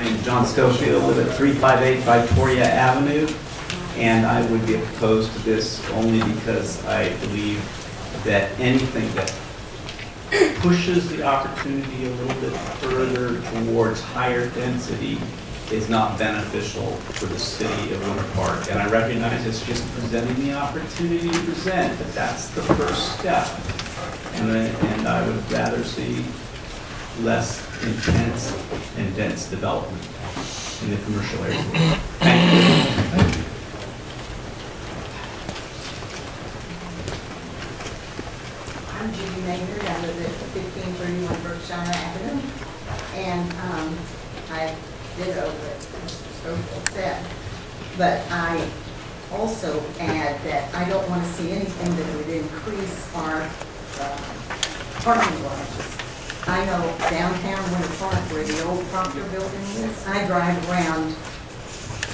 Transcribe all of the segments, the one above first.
My name is John Schofield, live at 358 Victoria Avenue, and I would be opposed to this only because I believe that anything that pushes the opportunity a little bit further towards higher density is not beneficial for the city of Winter Park. And I recognize it's just presenting the opportunity to present, but that's the first step. And I would rather see less intense and dense development in the commercial area. Thank you. I'm Judy Maynard. I live at 1531 Berkshire Avenue, and I did over what Mr. Schofield said, but I also add that I don't want to see anything that would increase our parking garages. I know downtown Winter Park, where the old Proctor building is, I drive around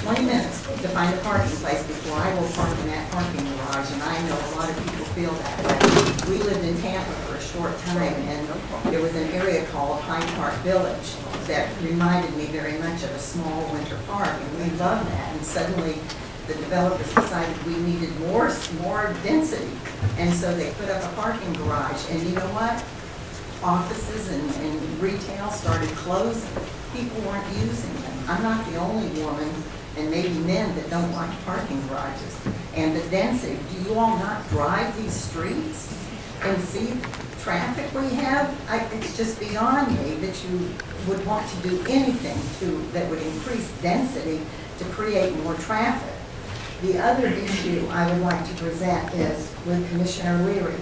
20 minutes to find a parking place before I will park in that parking garage, and I know a lot of people feel that way. We lived in Tampa for a short time, and there was an area called Hyde Park Village that reminded me very much of a small Winter Park, and we loved that. And suddenly, the developers decided we needed more density, and so they put up a parking garage. And you know what? Offices and retail started closing. People weren't using them. I'm not the only woman, and maybe men, that don't like parking garages. And the density, do you all not drive these streets and see traffic we have? It's just beyond me that you would want to do anything that would increase density to create more traffic. The other issue I would like to present is with Commissioner Leary.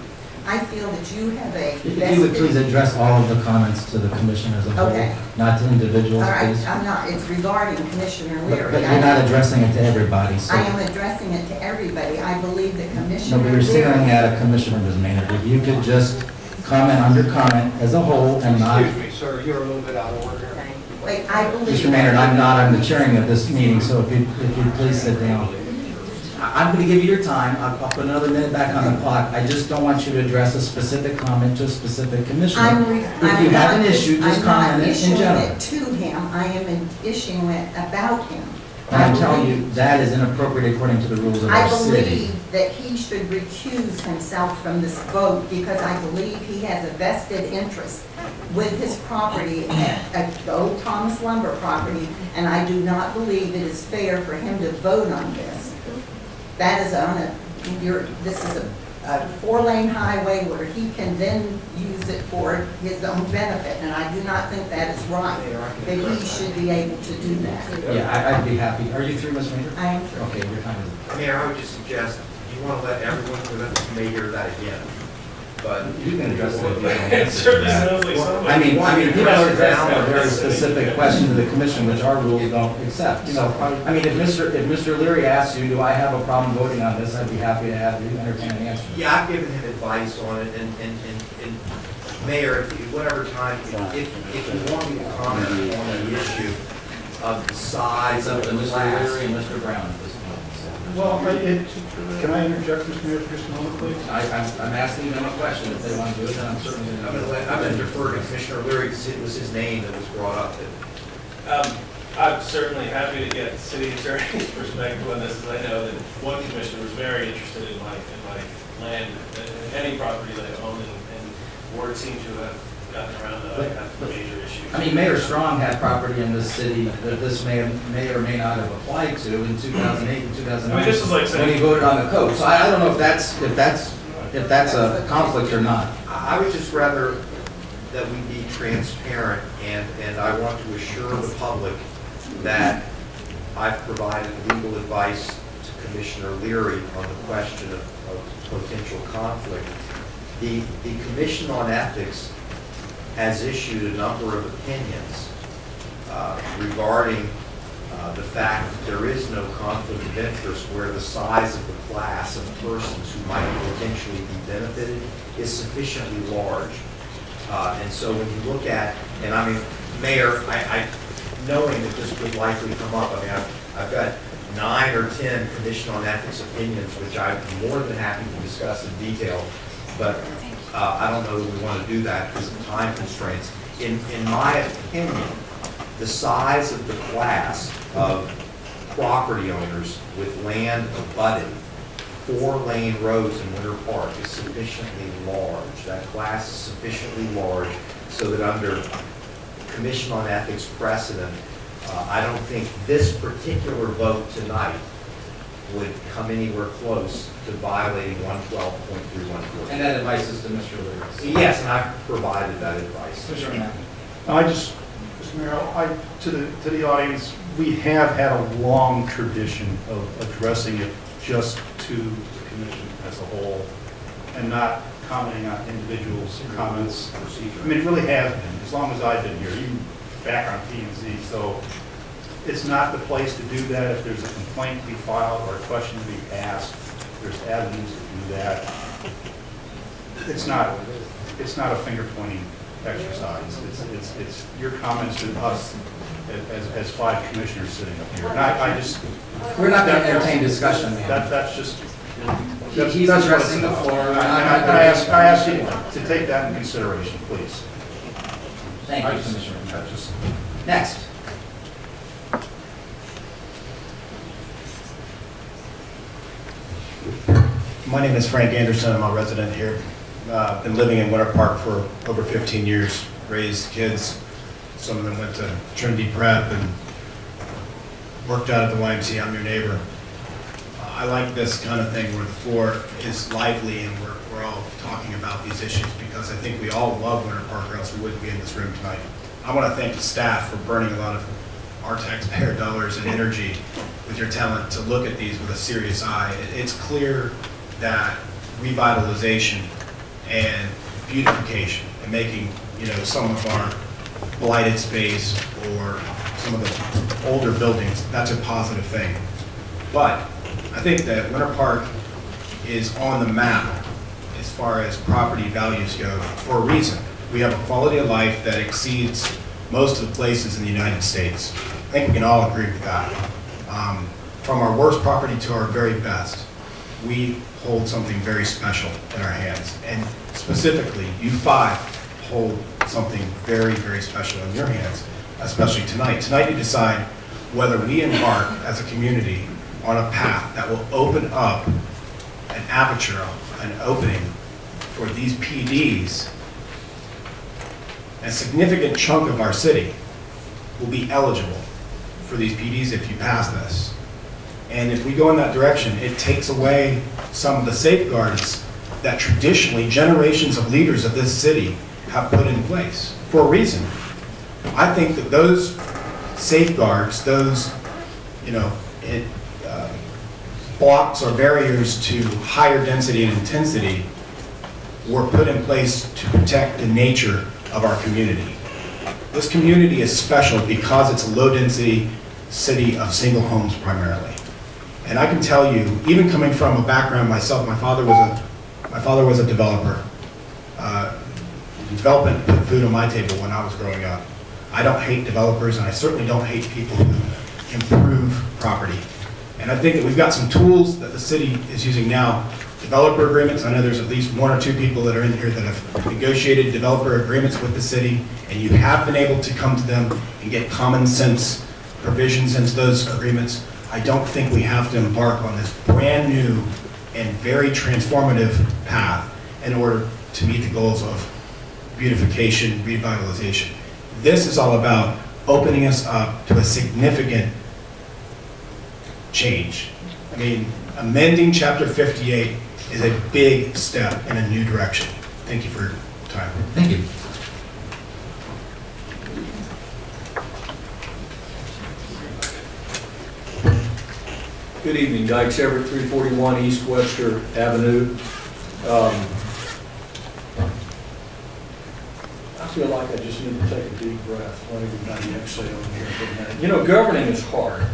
I feel that you have a If you would please address all of the comments to the commission as a whole, Okay. not to individuals, All right, please. I'm not, it's regarding Commissioner Leary. But you're not addressing it to everybody, so. I am addressing it to everybody. I believe that Commissioner No, but you're Leary. staring at a commissioner, Ms. Maynard. If you could just comment under comment as a whole and not. Excuse me, sir, you're a little bit out of order here. Okay. Wait, I believe. Mr. Maynard, I'm the chairing of this meeting, so if you'd please sit down. I'm going to give you your time. I'll put another minute back on the clock. I just don't want you to address a specific comment to a specific commissioner. If you have an issue, just comment it in general. I'm not issuing it to him. I am issuing it about him. And I'm telling you, that is inappropriate according to the rules of our city. I believe that he should recuse himself from this vote because I believe he has a vested interest with his property at the old Thomas Lumber property, and I do not believe it is fair for him to vote on this. That is this is a 4-lane highway where he can then use it for his own benefit, and I do not think that is right, that he should be able to do that. Yeah, I'd be happy. Are you through, Ms. Maynard? I am through. Okay, your time is up. Mayor, I would just suggest, you want to let everyone, because you may hear that again, but. You can address it. It certainly sounds like somebody. I mean, people are addressing a very specific question to the commission, which our rules don't accept. So, I mean, if Mr. Leary asks you, do I have a problem voting on this, I'd be happy to have you entertain an answer. Yeah, I've given him advice on it, and Mayor, whatever time, if you want me to comment on the issue of the size of the class. and Mr. Brown at this point. Well, can I interject, Mr. Mayor, for just a moment, please? I'm asking them a question. If they want to do it, then I'm certainly going to. I'm going to defer to Commissioner Leary, because it was his name that was brought up. I'm certainly happy to get city attorney's perspective on this, as I know that one commissioner was very interested in my land, and any property that I own, and Ward seemed to have gotten around that I have major issues. I mean, Mayor Strong had property in this city that this may or may not have applied to in 2008 and 2009. I mean, this is like saying, when he voted on the code. So I don't know if that's a conflict or not. I would just rather that we be transparent, and I want to assure the public that I've provided legal advice to Commissioner Leary on the question of potential conflict. The Commission on Ethics has issued a number of opinions regarding the fact that there is no conflict of interest where the size of the class of persons who might potentially be benefited is sufficiently large. And so when you look at, and I mean, Mayor, I knowing that this would likely come up, I mean, I've got 9 or 10 Commission on Ethics opinions, which I'm more than happy to discuss in detail, but I don't know that we want to do that because of time constraints. In my opinion, the size of the class of property owners with land abutting 4-lane roads in Winter Park is sufficiently large. That class is sufficiently large so that under Commission on Ethics precedent, I don't think this particular vote tonight would come anywhere close to violating 112.314. And that advice is to Mr. Lewis. Yes, and I've provided that advice. Mr. Knapp. Mr. Mayor, to the audience, we have had a long tradition of addressing it just to the commission as a whole and not commenting on individuals' comments. I mean, it really has been, as long as I've been here, even back on P&Z. So it's not the place to do that. If there's a complaint to be filed or a question to be asked, there's avenues to do that. It's not a finger-pointing exercise. It's your comments to us as 5 commissioners sitting up here. And We're not going to entertain discussion, man. that's just. He's that's what addressing it's the about. floor. I ask you to take that in consideration, please. Thank you, Commissioner. That's just. Next. My name is Frank Anderson. I'm a resident here. Been living in Winter Park for over 15 years, raised kids. Some of them went to Trinity Prep and worked out at the YMCA. I'm your neighbor. I like this kind of thing where the floor is lively and we're all talking about these issues because I think we all love Winter Park or else we wouldn't be in this room tonight. I want to thank the staff for burning a lot of our taxpayer dollars and energy with your talent to look at these with a serious eye. It's clear that revitalization and beautification and making, some of our blighted space or some of the older buildings, that's a positive thing. But I think that Winter Park is on the map as far as property values go for a reason. We have a quality of life that exceeds most of the places in the United States. I think we can all agree with that. From our worst property to our very best, we hold something very special in our hands. And specifically, you 5 hold something very, very special in your hands, especially tonight. Tonight you decide whether we embark as a community on a path that will open up an aperture, an opening for these PDs. A significant chunk of our city will be eligible for these PDs if you pass this. And if we go in that direction, it takes away some of the safeguards that traditionally generations of leaders of this city have put in place for a reason. I think that those safeguards, those, blocks or barriers to higher density and intensity were put in place to protect the nature of our community. This community is special because it's a low-density city of single homes primarily. And I can tell you, even coming from a background myself, my father was a developer. Development put food on my table when I was growing up. I don't hate developers, and I certainly don't hate people who improve property. And I think that we've got some tools that the city is using now. Developer agreements, I know there's at least 1 or 2 people that are in here that have negotiated developer agreements with the city, and you have been able to come to them and get common sense provisions into those agreements. I don't think we have to embark on this brand new and very transformative path in order to meet the goals of beautification, revitalization. This is all about opening us up to a significant change. I mean, amending Chapter 58 is a big step in a new direction. Thank you for your time. Thank you. Good evening, Dykes Everett, 341 East Webster Avenue. I feel like I just need to take a deep breath. Let everybody exhale here for a minute. Governing is hard,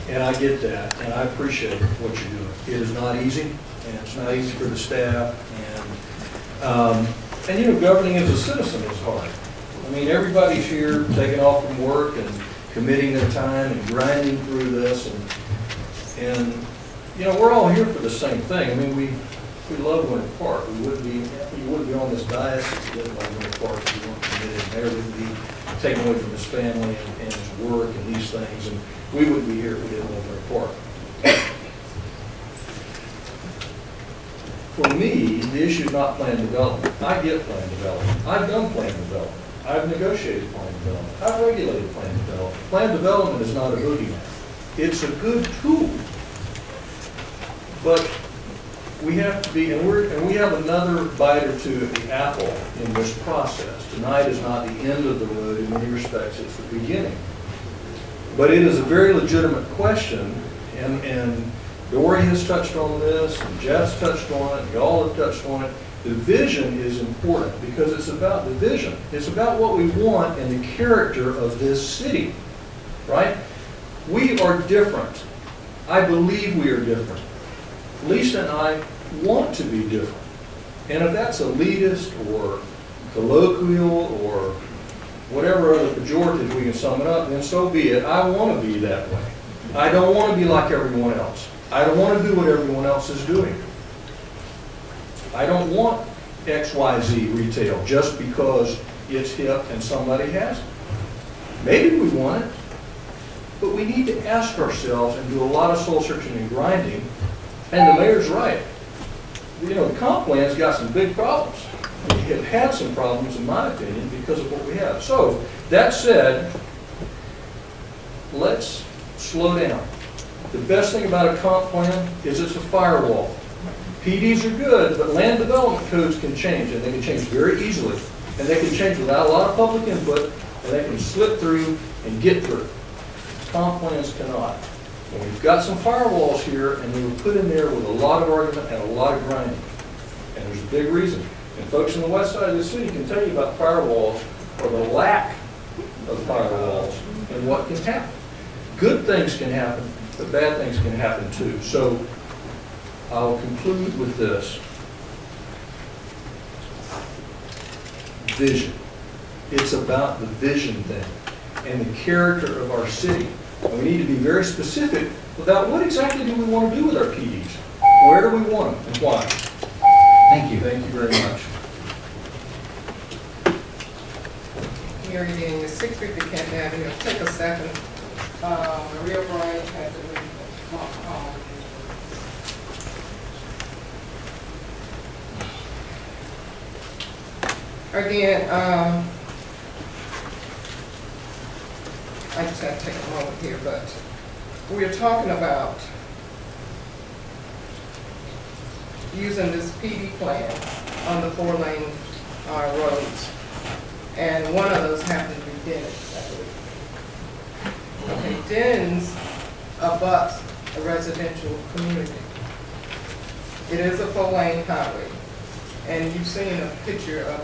and I get that, and I appreciate what you're doing. It is not easy, and it's not easy for the staff, and governing as a citizen is hard. I mean, everybody's here taking off from work and committing their time and grinding through this, and we're all here for the same thing. I mean, we love Winter Park. You wouldn't be on this dais if you didn't love Winter Park. If you weren't committed. Mayor wouldn't be taken away from his family and his work and these things, and we wouldn't be here if we didn't live in our park. For me, the issue is not plan development. I get plan development. I've done plan development. I've negotiated plan development. I've regulated plan development. Plan development is not a boogeyman. It's a good tool. But we have to be, and we have another bite or two at the apple in this process. Tonight is not the end of the road. In many respects, it's the beginning. But it is a very legitimate question, and Dory has touched on this, and Jeff's touched on it, y'all have touched on it. The vision is important because it's about the vision. It's about what we want and the character of this city, right? We are different. I believe we are different. Lisa and I want to be different. And if that's elitist or colloquial or whatever other pejorative we can sum it up, then so be it. I want to be that way. I don't want to be like everyone else. I don't want to do what everyone else is doing. I don't want XYZ retail just because it's hip and somebody has it. Maybe we want it, but we need to ask ourselves and do a lot of soul searching and grinding. And the mayor's right. You know, the comp plan's got some big problems. We have had some problems, in my opinion, because of what we have. So, that said, let's slow down. The best thing about a comp plan is it's a firewall. PDs are good, but land development codes can change, and they can change very easily. And they can change without a lot of public input, and they can slip through and get through. Comp plans cannot. And we've got some firewalls here, and they were put in there with a lot of argument and a lot of grinding. And there's a big reason. And folks on the west side of the city can tell you about firewalls or the lack of firewalls and what can happen. Good things can happen, but bad things can happen too. So I'll conclude with this. Vision. It's about the vision thing and the character of our city. And we need to be very specific about what exactly do we want to do with our PDs? Where do we want them and why? Thank you. Thank you very much. Mary Dean, 650 Kent Avenue. Take a second. Maria Bryant had to leave. Again, I just have to take a moment here, but we're talking about using this PD plan on the 4-lane roads. And one of those happens to be Dennis, I believe. Okay, Dennis abuts a residential community. It is a 4-lane highway. And you've seen a picture of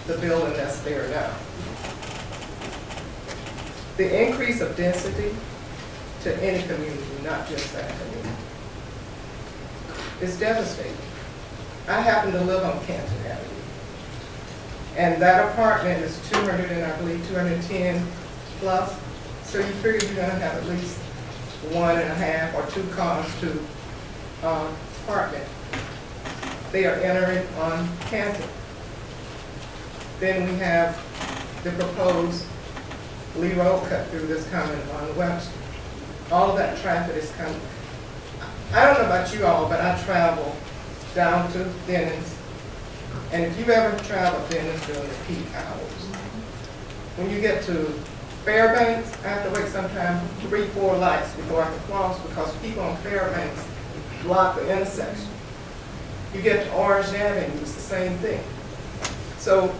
the building that's there now. The increase of density to any community, not just that community, is devastating. I happen to live on Canton Avenue. And that apartment is 200 and I believe 210 plus. So you figure you're going to have at least 1.5 or 2 cars to apartment. They are entering on Canton. Then we have the proposed Lee Road cut through that's coming on Webster. All of that traffic is coming. I don't know about you all, but I travel down to Dennis. And if you've ever traveled Dennis during the peak hours, when you get to Fairbanks, I have to wait sometimes 3-4 lights before I can cross because people on Fairbanks block the intersection. You get to Orange Avenue, it's the same thing. So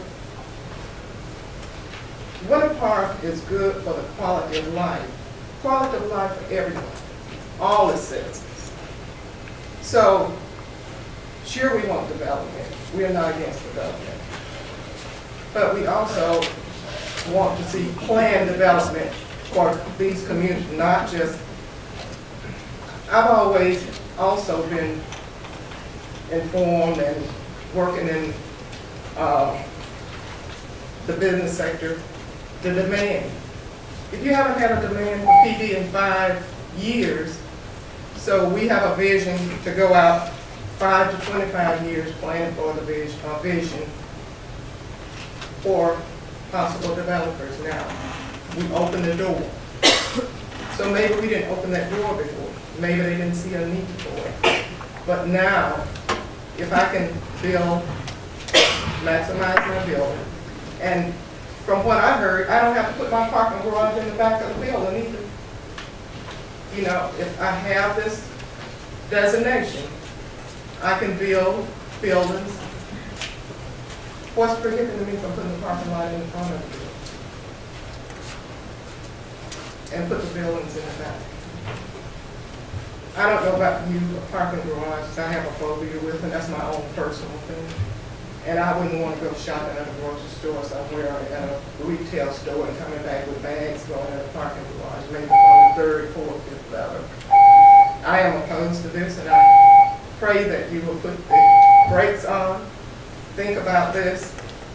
Winter Park is good for the quality of life for everyone, all its citizens. So, sure we want development. We are not against development. But we also want to see planned development for these communities, not just, I've always also been informed and working in the business sector, the demand. If you haven't had a demand for PD in 5 years, so we have a vision to go out 5 to 25 years planning for the vision for possible developers now. We opened the door. So maybe we didn't open that door before. Maybe they didn't see a need for it. But now, if I can build, maximize my building, and from what I heard, I don't have to put my parking garage in the back of the building either. You know, if I have this designation, I can build buildings. What's prohibiting me from putting the parking lot in front of you? And put the buildings in the back. I don't know about you, parking garages, I have a phobia with, and that's my own personal thing. And I wouldn't want to go shopping at a grocery store somewhere, or at a retail store, and coming back with bags going in a parking garage, maybe on the third, fourth, fifth level. I am opposed to this, and I pray that you will put the brakes on. Think about this.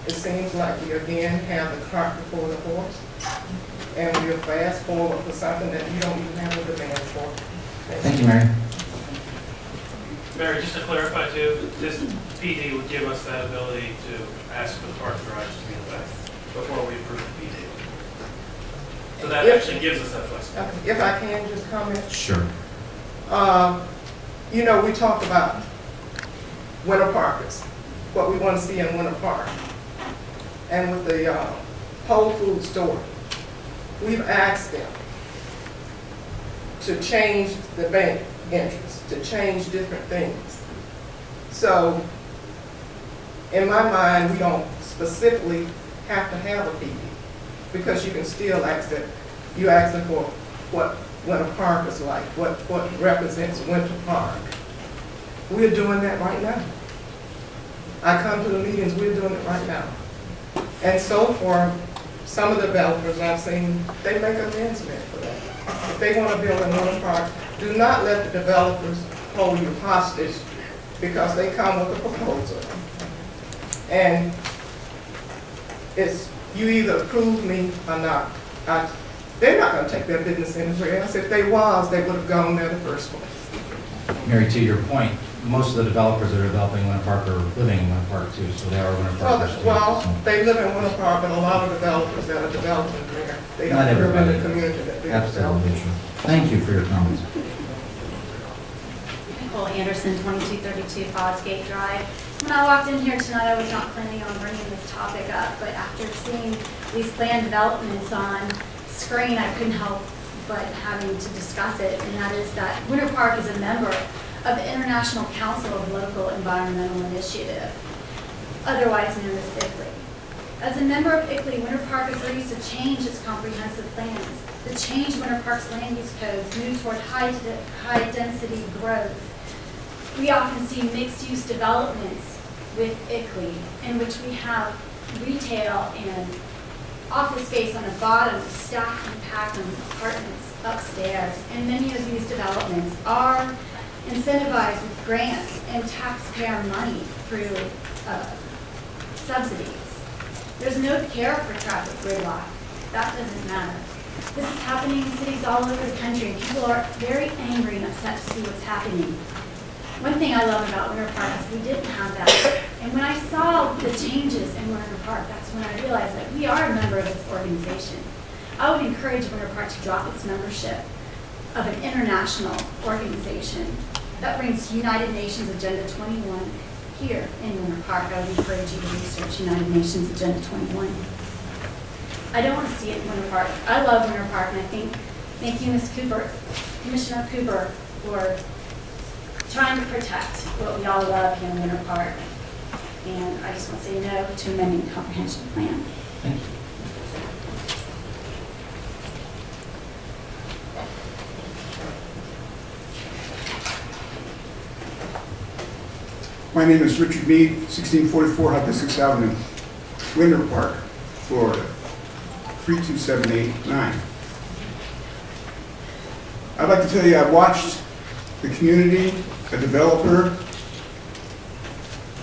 It seems like we again have the cart before the horse, and we'll fast forward for something that you don't even have a demand for. Thank you, Mary. Mary, just to clarify too, this PD would give us that ability to ask for the parking garage to be in the back before we approve the PD. So that actually gives us that flexibility. If I can just comment. Sure. You know, we talked about Winter Parkers, what we want to see in Winter Park. And with the Whole Foods store, we've asked them to change the bank entrance, to change different things. So, in my mind, we don't specifically have to have a PD, because you can still ask that, you ask them for what Winter Park is like, what represents Winter Park. We're doing that right now. I come to the meetings, we're doing it right now. And so for some of the developers I've seen, they make amends for that. If they want to build in Winter Park, do not let the developers hold you hostage because they come with a proposal. And it's, you either approve me or not. They're not going to take their business anywhere else. If they was, they would have gone there the first place. Mary, to your point, most of the developers that are developing Winter Park are living in Winter Park too, so they are Winter Parkers too. Well, they live in Winter Park, but a lot of developers that are developing there, they don't live in the community that they develop. Thank you for your comments. Nicole Anderson, 2232 Fosgate Drive. When I walked in here tonight, I was not planning on bringing this topic up, but after seeing these planned developments on screen, I couldn't help but having to discuss it, and that is that Winter Park is a member of the International Council of Local Environmental Initiative, otherwise known as ICLEI. As a member of ICLEI, Winter Park agrees to change its comprehensive plans, to change Winter Park's land use codes, move toward high-density growth. We often see mixed-use developments with ICLEI, in which we have retail and office space on the bottom, stacked and packed on apartments upstairs. And many of these developments are incentivized with grants and taxpayer money through subsidies. There's no care for traffic gridlock. That doesn't matter. This is happening in cities all over the country, and people are very angry and upset to see what's happening. One thing I love about Winter Park is we didn't have that. And when I saw the changes in Winter Park, that's when I realized that we are a member of this organization. I would encourage Winter Park to drop its membership of an international organization that brings United Nations Agenda 21 here in Winter Park. I would encourage you to research United Nations Agenda 21. I don't want to see it in Winter Park. I love Winter Park, and I thank you, Ms. Cooper, Commissioner Cooper, for trying to protect what we all love here in Winter Park. And I just want to say no to amending the comprehensive plan. Thank you. My name is Richard Mead, 1644 Hibiscus Avenue, Winter Park, Florida, 32789. I'd like to tell you, I watched the community, a developer,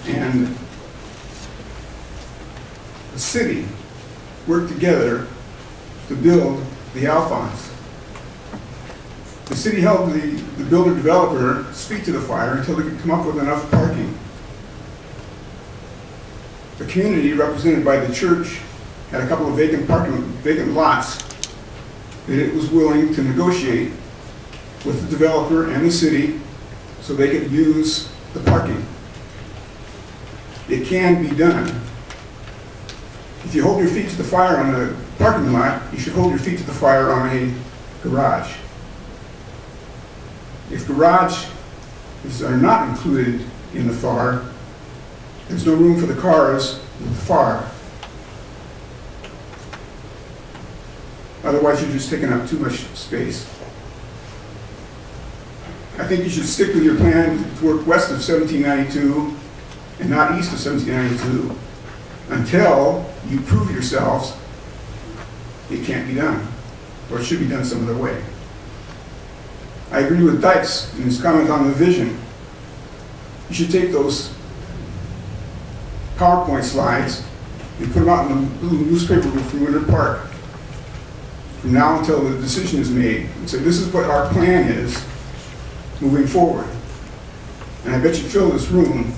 and the city work together to build the Alphons. The city held the builder-developer speak to the fire until they could come up with enough parking. The community, represented by the church had a couple of vacant lots that it was willing to negotiate with the developer and the city so they could use the parking. It can be done. If you hold your feet to the fire on a parking lot, you should hold your feet to the fire on a garage. If garages are not included in the FAR, there's no room for the cars in the FAR. Otherwise, you're just taking up too much space. I think you should stick with your plan to work west of 1792 and not east of 1792 until you prove yourselves it can't be done, or it should be done some other way. I agree with Dykes in his comment on the vision. You should take those PowerPoint slides and put them out in the little newspaper from Winter Park from now until the decision is made, and say, this is what our plan is moving forward. And I bet you fill this room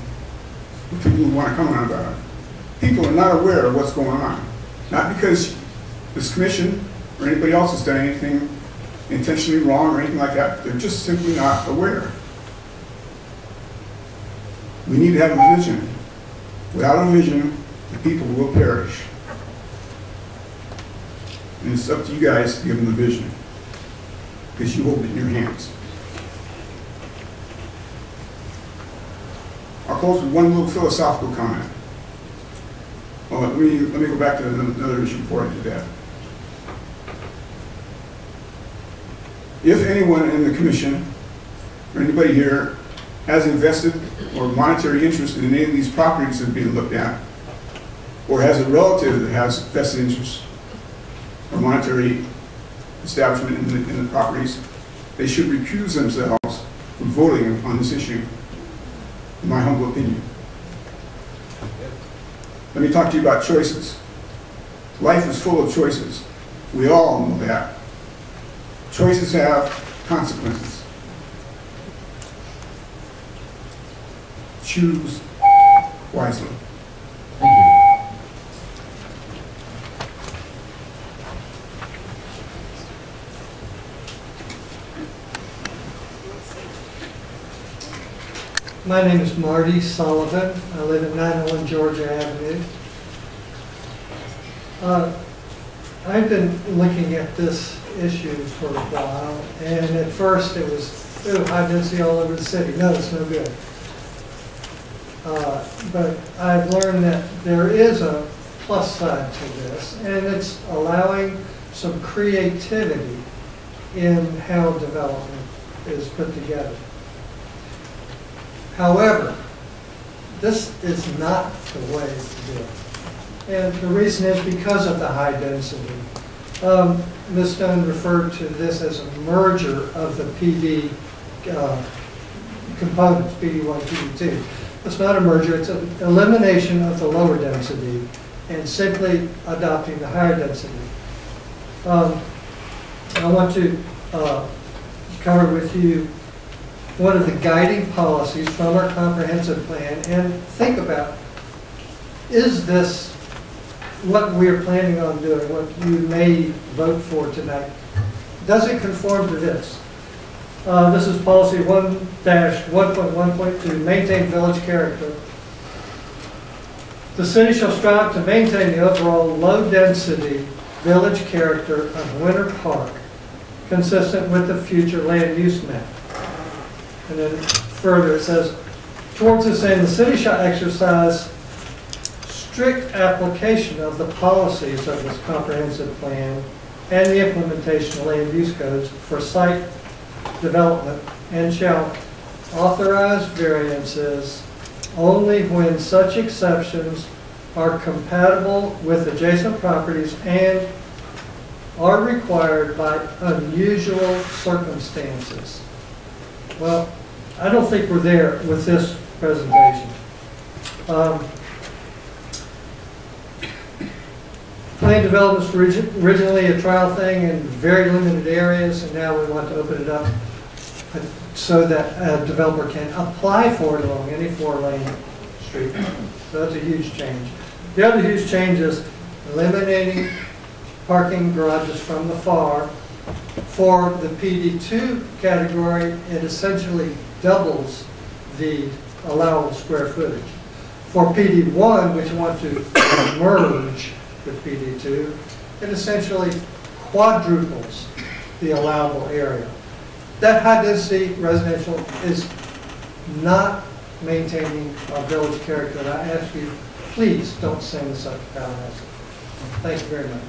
with people who want to come on about it. People are not aware of what's going on. Not because this commission or anybody else has done anything intentionally wrong or anything like that. They're just simply not aware. We need to have a vision. Without a vision, the people will perish. And it's up to you guys to give them the vision, because you hold it in your hands. I'll close with one little philosophical comment. Well, let me go back to another issue before I do that. If anyone in the commission or anybody here has invested or monetary interest in any of these properties that are being looked at, or has a relative that has vested interest or monetary establishment in the properties, they should recuse themselves from voting on this issue, in my humble opinion. Let me talk to you about choices. Life is full of choices. We all know that. Choices have consequences. Choose wisely. Thank you. My name is Marty Sullivan. I live at 901 Georgia Avenue. I've been looking at this issue for a while, and at first it was, high density all over the city. No, it's no good. But I've learned that there is a plus side to this, and it's allowing some creativity in how development is put together. However, this is not the way to do it. And the reason is because of the high density. Ms. Stone referred to this as a merger of the PD components, PD1, PD2. It's not a merger, it's an elimination of the lower density and simply adopting the higher density. I want to cover with you one of the guiding policies from our comprehensive plan and think about, is this what we're planning on doing, what you may vote for tonight? Does it conform to this? This is policy 1-1.1.2, maintain village character. The city shall strive to maintain the overall low-density village character of Winter Park, consistent with the future land use map. And then further it says, towards this end, the city shall exercise strict application of the policies of this comprehensive plan and the implementation of land use codes for site development, and shall authorize variances only when such exceptions are compatible with adjacent properties and are required by unusual circumstances. Well, I don't think we're there with this presentation. Plan development was originally a trial thing in very limited areas, and now we want to open it up so that a developer can apply for it along any 4-lane street. So that's a huge change. The other huge change is eliminating parking garages from the FAR. For the PD2 category, it essentially doubles the allowable square footage. For PD1, which you want to merge with PD2, it essentially quadruples the allowable area. That high-density residential is not maintaining our village character. And I ask you, please don't send this up to Tallahassee. Thank you very much.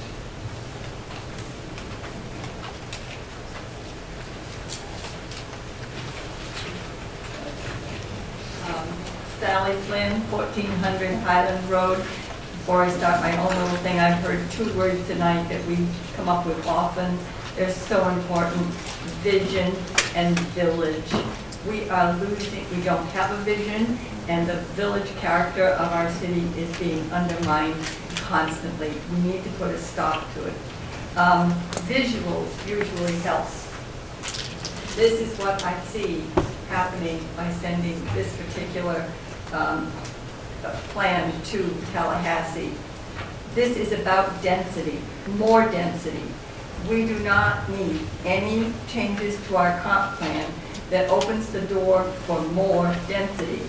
Sally Flynn, 1400 Highland Road. Before I start my own little thing, I've heard two words tonight that we come up with often. They're so important: vision and village. We are losing, we don't have a vision, and the village character of our city is being undermined constantly. We need to put a stop to it. Visuals usually help. This is what I see happening by sending this particular plan to Tallahassee. This is about density, more density. We do not need any changes to our comp plan that opens the door for more density.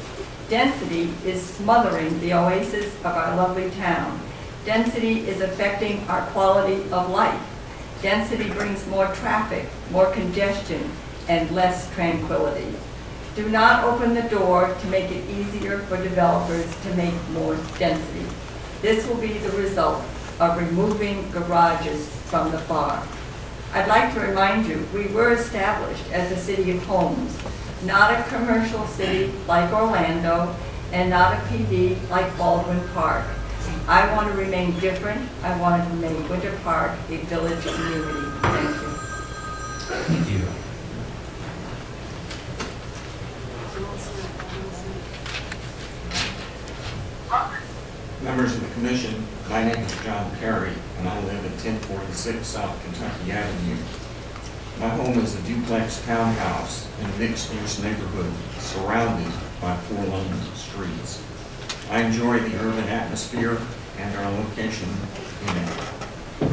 Density is smothering the oasis of our lovely town. Density is affecting our quality of life. Density brings more traffic, more congestion, and less tranquility. Do not open the door to make it easier for developers to make more density. This will be the result of removing garages from the FAR. I'd like to remind you, we were established as a city of homes, not a commercial city like Orlando, and not a PD like Baldwin Park. I want to remain different. I want to make Winter Park a village community. Thank you. Thank you. Members of the Commission, my name is John Perry, and I live at 1046 South Kentucky Avenue. My home is a duplex townhouse in a mixed-use neighborhood surrounded by 4-lane streets. I enjoy the urban atmosphere and our location in it.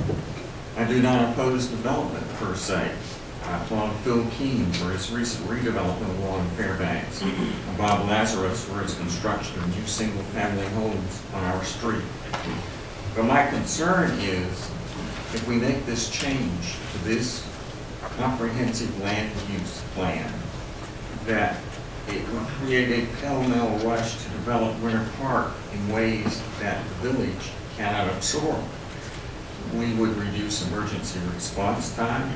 I do not oppose development per se. I applaud Phil Keene for his recent redevelopment along Fairbanks, and Bob Lazarus for his construction of new single-family homes on our street. But my concern is, if we make this change to this comprehensive land use plan, that it will create a pell-mell rush to develop Winter Park in ways that the village cannot absorb. We would reduce emergency response time.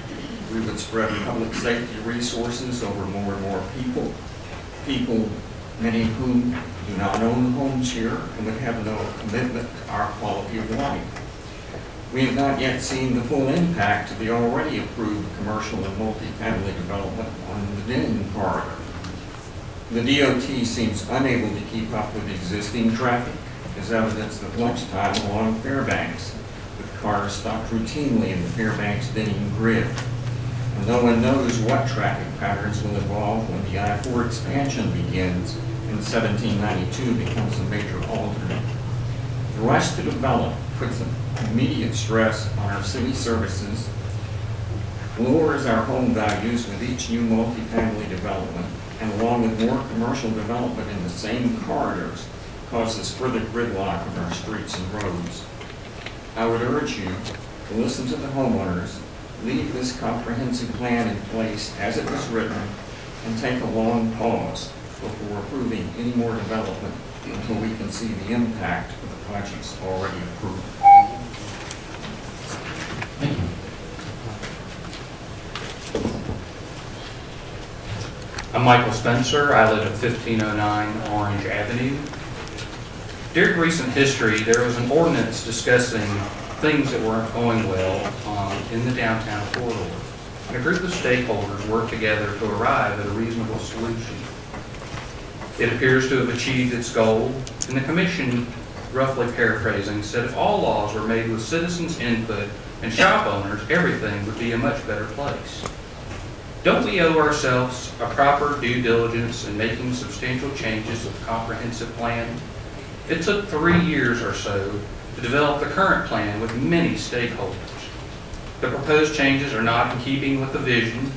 We would spread public safety resources over more and more people, many of whom do not own homes here and would have no commitment to our quality of life. We have not yet seen the full impact of the already approved commercial and multifamily development on the Denton corridor. The DOT seems unable to keep up with existing traffic, as evidenced at lunchtime along Fairbanks, with cars stopped routinely in the Fairbanks-Denton grid. And no one knows what traffic patterns will evolve when the I-4 expansion begins and 1792 becomes a major alternate. The rush to develop puts an immediate stress on our city services, lowers our home values with each new multifamily development, and along with more commercial development in the same corridors, causes further gridlock of our streets and roads. I would urge you to listen to the homeowners, leave this comprehensive plan in place as it was written, and take a long pause before approving any more development until we can see the impact of the projects already approved. Thank you. I'm Michael Spencer. I live at 1509 Orange Avenue. During recent history, there was an ordinance discussing things that weren't going well in the downtown corridor. And a group of stakeholders worked together to arrive at a reasonable solution. It appears to have achieved its goal, and the Commission, roughly paraphrasing, said if all laws were made with citizens' input and shop owners, everything would be a much better place. Don't we owe ourselves a proper due diligence in making substantial changes to the comprehensive plan? It took 3 years or so to develop the current plan with many stakeholders. The proposed changes are not in keeping with the vision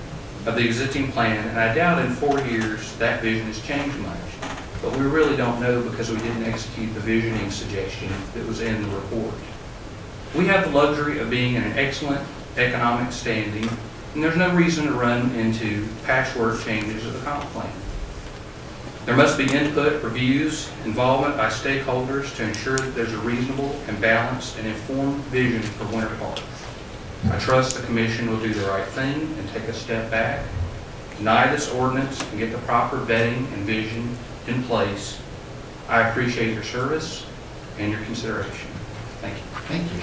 of the existing plan, and I doubt in 4 years that vision has changed much. But we really don't know because we didn't execute the visioning suggestion that was in the report. We have the luxury of being in an excellent economic standing, and there's no reason to run into patchwork changes of the comp plan. There must be input, reviews, involvement by stakeholders to ensure that there's a reasonable and balanced and informed vision for Winter Park. I trust the Commission will do the right thing and take a step back, deny this ordinance, and get the proper vetting and vision in place. I appreciate your service and your consideration. Thank you. Thank you.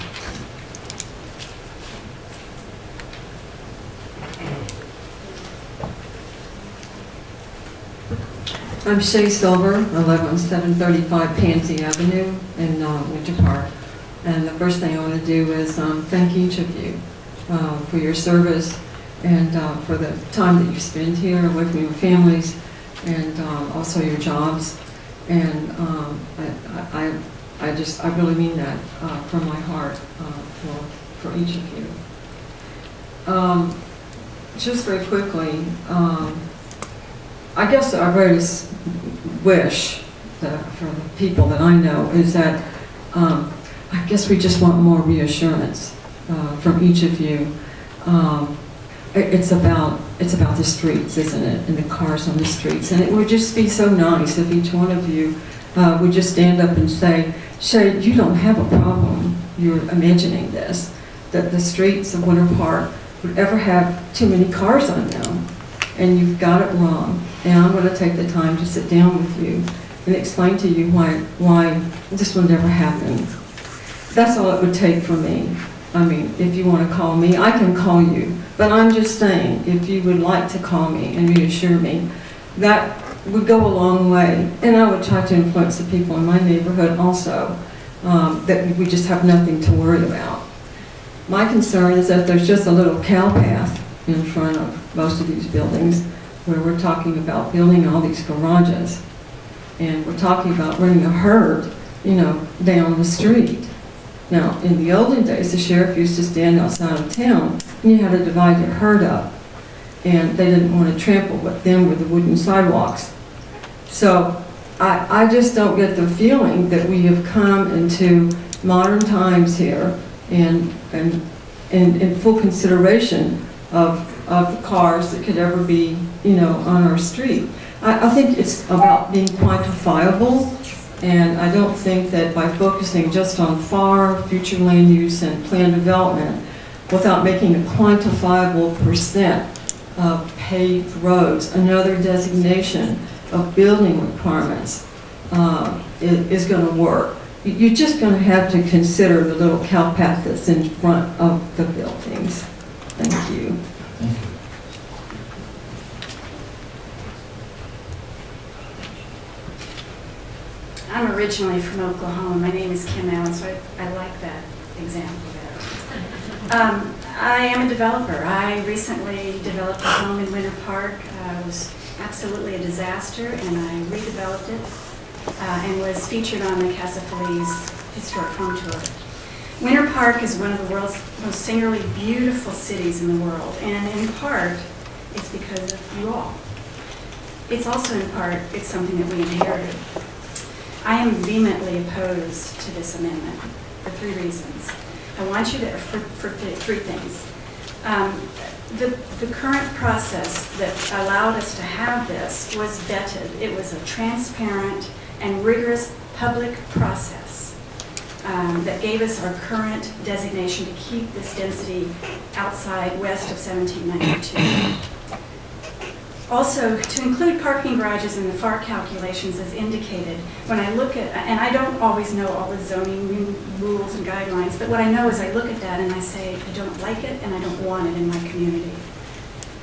I'm Shay Silver. I live on 735 Pansy Avenue in Winter Park. And the first thing I want to do is thank each of you for your service and for the time that you spend here away from your families and also your jobs. And I really mean that from my heart for each of you. Just very quickly, I guess our greatest wish for the people that I know is that I guess we just want more reassurance from each of you. It's about the streets, isn't it? And the cars on the streets. And it would just be so nice if each one of you would just stand up and say, Shay, you don't have a problem. You're imagining this, that the streets of Winter Park would ever have too many cars on them. And you've got it wrong. And I'm going to take the time to sit down with you and explain to you why this will never happen. That's all it would take for me. I mean, if you want to call me, I can call you. But I'm just saying, if you would like to call me and reassure me, that would go a long way. And I would try to influence the people in my neighborhood also, that we just have nothing to worry about. My concern is that there's just a little cow path in front of most of these buildings where we're talking about building all these garages. And we're talking about running a herd, down the street. Now, in the olden days, the sheriff used to stand outside of town, and you had to divide your herd up. And they didn't want to trample them with the wooden sidewalks. So I just don't get the feeling that we have come into modern times here and in full consideration of the cars that could ever be, on our street. I think it's about being quantifiable. And I don't think that by focusing just on FAR, future land use, and plan development, without making a quantifiable percent of paved roads, another designation of building requirements is going to work. You're just going to have to consider the little cow path that's in front of the buildings. Thank you. Thank you. I'm originally from Oklahoma. My name is Kim Allen, so I like that example better. I am a developer. I recently developed a home in Winter Park. It was absolutely a disaster, and I redeveloped it and was featured on the Casa Feliz Historic Home Tour. Winter Park is one of the world's most singularly beautiful cities in the world, and in part, it's because of you all. It's also in part, it's something that we inherited. I am vehemently opposed to this amendment for 3 reasons. I want you to, for 3 things. The current process that allowed us to have this was vetted. It was a transparent and rigorous public process that gave us our current designation to keep this density outside west of 1792. Also, to include parking garages in the FAR calculations as indicated, when I look at, and I don't always know all the zoning rules and guidelines, but what I know is I look at that and I say, I don't like it and I don't want it in my community.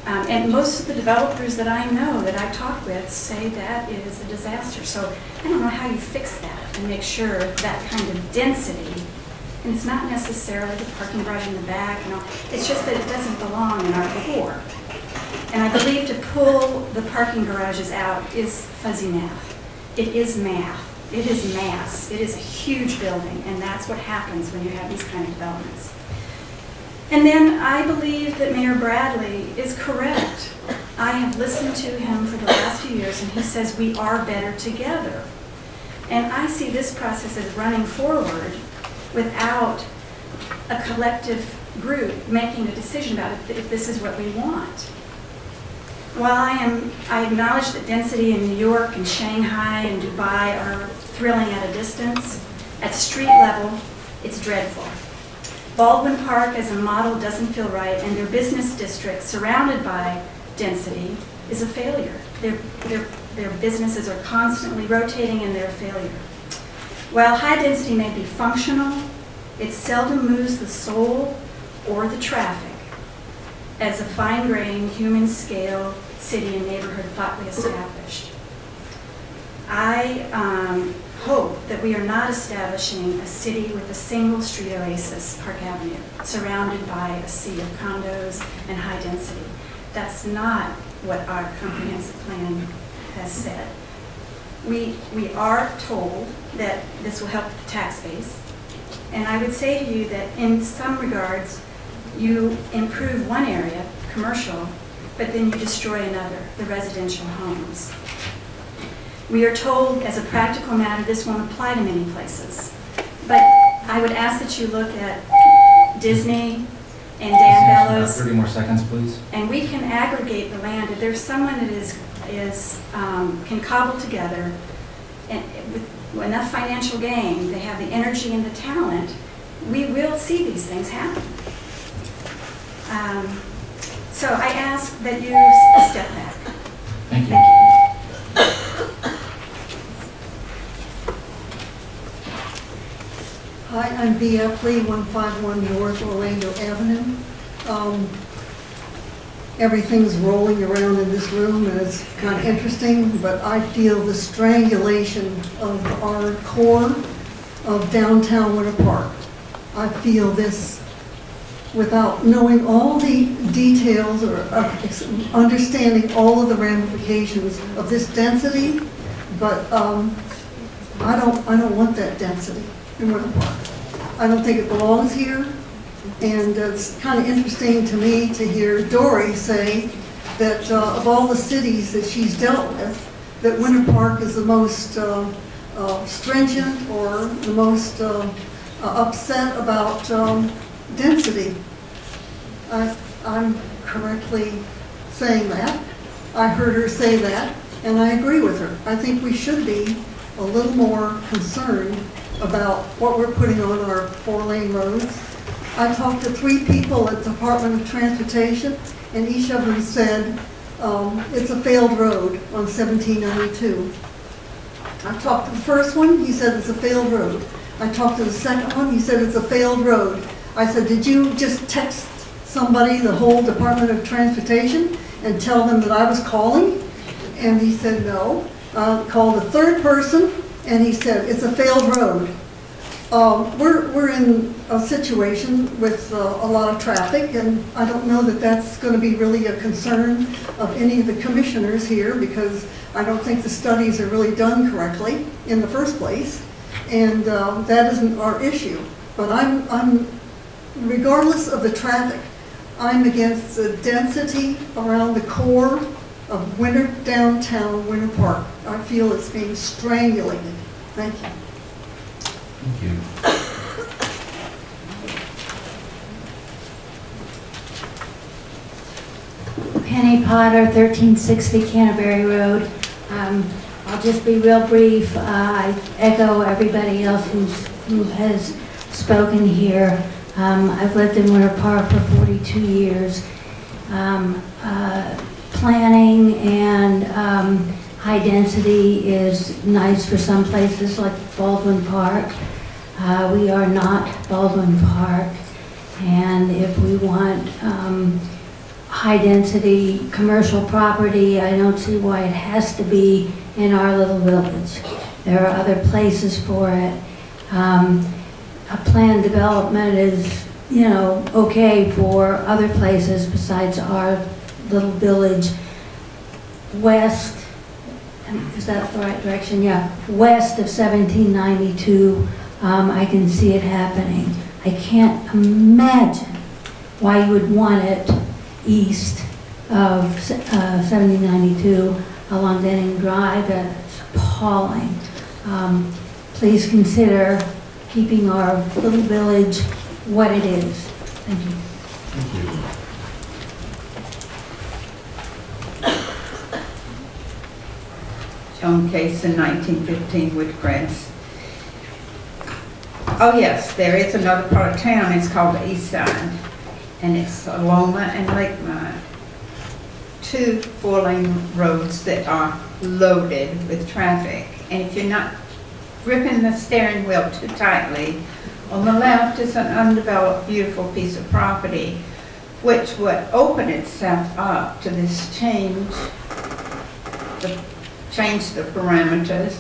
And most of the developers that I know, that I've talked with, say that is a disaster. So I don't know how you fix that and make sure that kind of density, and it's not necessarily the parking garage in the back, it's just that it doesn't belong in our core. And I believe to pull the parking garages out is fuzzy math. It is math. It is mass. It is a huge building, and that's what happens when you have these kind of developments. And then I believe that Mayor Bradley is correct. I have listened to him for the last few years, and he says we are better together. And I see this process as running forward without a collective group making a decision about it, if this is what we want. While I acknowledge that density in New York and Shanghai and Dubai are thrilling at a distance, at street level, it's dreadful. Baldwin Park as a model doesn't feel right, and their business district surrounded by density is a failure. Their businesses are constantly rotating and they're a failure. While high density may be functional, it seldom moves the soul or the traffic as a fine-grained, human-scale city and neighborhood thoughtfully established. I hope that we are not establishing a city with a single street oasis, Park Avenue, surrounded by a sea of condos and high density. That's not what our comprehensive plan has said. We are told that this will help the tax base, and I would say to you that in some regards, you improve one area, commercial, but then you destroy another, the residential homes. We are told, as a practical matter, this won't apply to many places. But I would ask that you look at Disney and Dan Bellows. 30 more seconds, please. And we can aggregate the land. If there's someone that can cobble together, and with enough financial gain, they have the energy and the talent, we will see these things happen. So I ask that you step back. Thank you. Hi, I'm Bea Epley, 151 North Orlando Avenue. Everything's rolling around in this room and it's kind of interesting, but I feel the strangulation of our core of downtown Winter Park. I feel this without knowing all the details or understanding all of the ramifications of this density, but I don't want that density in Winter Park. I don't think it belongs here, and it's kind of interesting to me to hear Dory say that of all the cities that she's dealt with, that Winter Park is the most stringent or the most upset about density. I'm correctly saying that. I heard her say that, and I agree with her. I think we should be a little more concerned about what we're putting on our 4-lane roads. I talked to 3 people at the Department of Transportation, and each of them said it's a failed road on 1792. I talked to the first one, he said it's a failed road. I talked to the second one, he said it's a failed road. I said, did you just text somebody, the whole Department of Transportation, and tell them that I was calling? And he said no. Called a third person, and he said it's a failed road. We're in a situation with a lot of traffic, and I don't know that that's going to be really a concern of any of the commissioners here, because I don't think the studies are really done correctly in the first place, and that isn't our issue. But I'm regardless of the traffic, I'm against the density around the core of downtown Winter Park. I feel it's being strangulated. Thank you. Thank you. Penny Potter, 1360 Canterbury Road. I'll just be real brief. I echo everybody else who has spoken here. I've lived in Winter Park for 42 years. Planning and high density is nice for some places like Baldwin Park. We are not Baldwin Park, and if we want high density commercial property, I don't see why it has to be in our little village. There are other places for it. A planned development is, you know, okay for other places besides our little village. West is that the right direction? Yeah, west of 1792, I can see it happening. I can't imagine why you would want it east of 1792 along Denning Drive. That's appalling. Please consider keeping our little village what it is. Thank you. Thank you. Joan Case in 1915 Woodcrest. Oh yes, there is another part of town, it's called the East Side, and it's Aloma and Lakemont. 2 4-lane roads that are loaded with traffic, and if you're not gripping the steering wheel too tightly, on the left is an undeveloped, beautiful piece of property, which would open itself up to this change the parameters